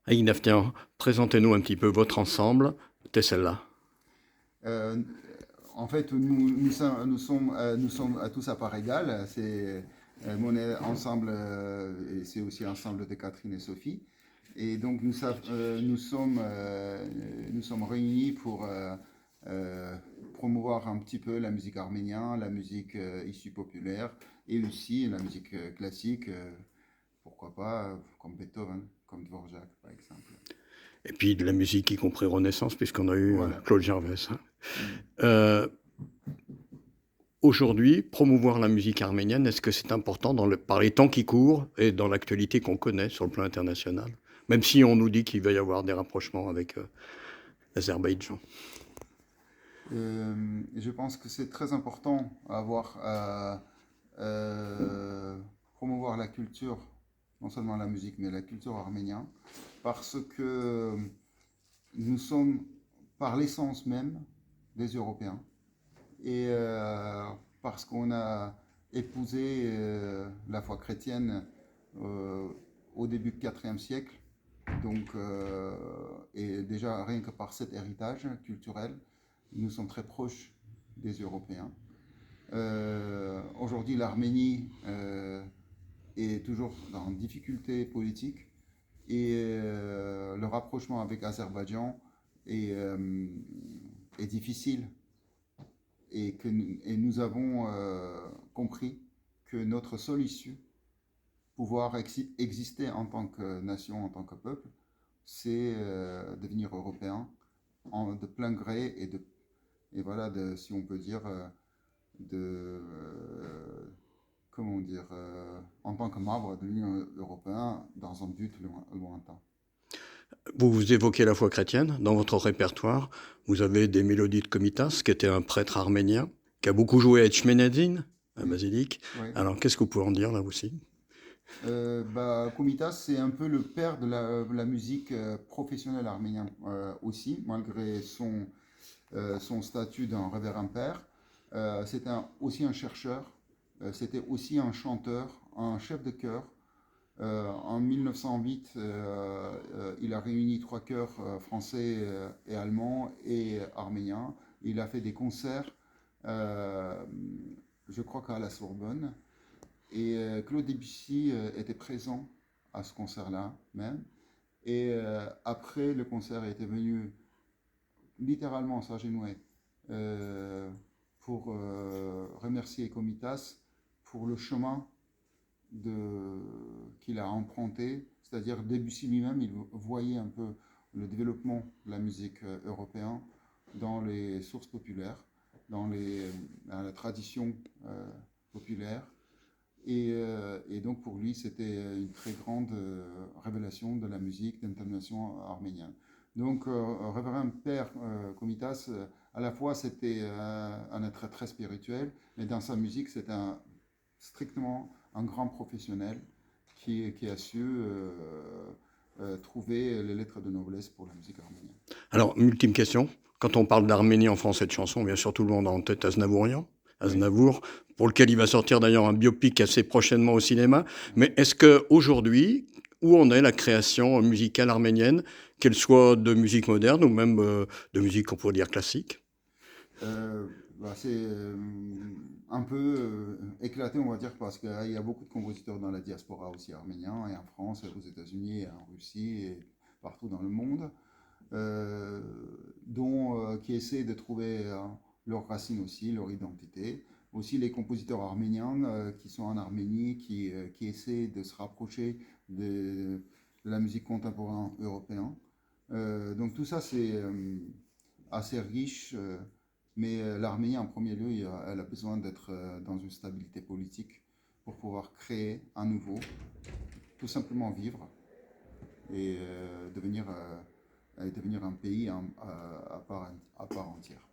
Aïnaf, tiens, présentez-nous un petit peu votre ensemble, Tessella. Euh, En fait, nous sommes à tous à part égale. C'est mon ensemble, et c'est aussi l'ensemble de Catherine et Sophie. Et donc, nous sommes réunis pour promouvoir un petit peu la musique arménienne, la musique issue populaire, et aussi la musique classique, pourquoi pas, comme Beethoven, comme Dvorak, par exemple. Et puis de la musique, y compris Renaissance, puisqu'on a eu Voilà. Claude Gervais. Hein. Mm. Euh, Aujourd'hui, promouvoir la musique arménienne, est-ce que c'est important par les temps qui courent et dans l'actualité qu'on connaît sur le plan international? Même si on nous dit qu'il va y avoir des rapprochements avec l'Azerbaïdjan. Je pense que c'est très important à avoir promouvoir la culture, non seulement la musique, mais la culture arménienne, parce que nous sommes par l'essence même des Européens et parce qu'on a épousé la foi chrétienne euh, au début du IVe siècle. Donc, et déjà rien que par cet héritage culturel, nous sommes très proches des Européens. Aujourd'hui, l'Arménie est toujours dans difficulté politique et le rapprochement avec l'Azerbaïdjan est, est difficile et nous avons compris que notre seule issue, pouvoir exister en tant que nation, en tant que peuple, c'est devenir européen de plein gré et voilà, si on peut dire, de, comment dire, en tant que membre de l'Union européenne dans un but lointain. Vous évoquez la foi chrétienne. Dans votre répertoire, vous avez des mélodies de Komitas, qui était un prêtre arménien, qui a beaucoup joué à Etchmenadzin, à Oui, Basilique. oui. Alors, qu'est-ce que vous pouvez en dire là aussi? Komitas, c'est un peu le père de la musique professionnelle arménienne aussi, malgré son statut d'un révérend père. C'était aussi un chercheur, c'était aussi un chanteur, un chef de chœur. En 1908, il a réuni trois chœurs français et allemands et arméniens. Il a fait des concerts, euh, je crois qu'à la Sorbonne. Et Claude Debussy était présent à ce concert-là même. Et après, le concert était venu littéralement s'agenouiller euh, pour remercier Komitas pour le chemin qu'il a emprunté. C'est-à-dire Debussy lui-même, il voyait un peu le développement de la musique européenne dans les sources populaires, dans la tradition populaire. Et donc pour lui, c'était une très grande révélation de la musique d'intonation arménienne. Donc, révérend Père Komitas, à la fois c'était un être très spirituel, mais dans sa musique, c'était strictement un grand professionnel qui a su trouver les lettres de noblesse pour la musique arménienne. Alors, ultime question. Quand on parle d'Arménie en français de chanson, bien sûr, tout le monde a en tête Aznavourian, Oui. Aznavour, pour lequel il va sortir d'ailleurs un biopic assez prochainement au cinéma. Mhm. Mais est-ce qu'aujourd'hui, où en est la création musicale arménienne, qu'elle soit de musique moderne ou même de musique qu'on pourrait dire classique? C'est un peu éclaté, on va dire, parce qu'il y a beaucoup de compositeurs dans la diaspora aussi arménien, et en France, et aux États-Unis, et en Russie, et partout dans le monde, euh, qui essaient de trouver leurs racines aussi, leur identité. Aussi les compositeurs arméniens qui sont en Arménie, qui essaient de se rapprocher de la musique contemporaine européenne. Donc tout ça, c'est assez riche. Mais l'Arménie, en premier lieu, elle a besoin d'être dans une stabilité politique pour pouvoir créer à nouveau, tout simplement vivre et devenir un pays à part entière.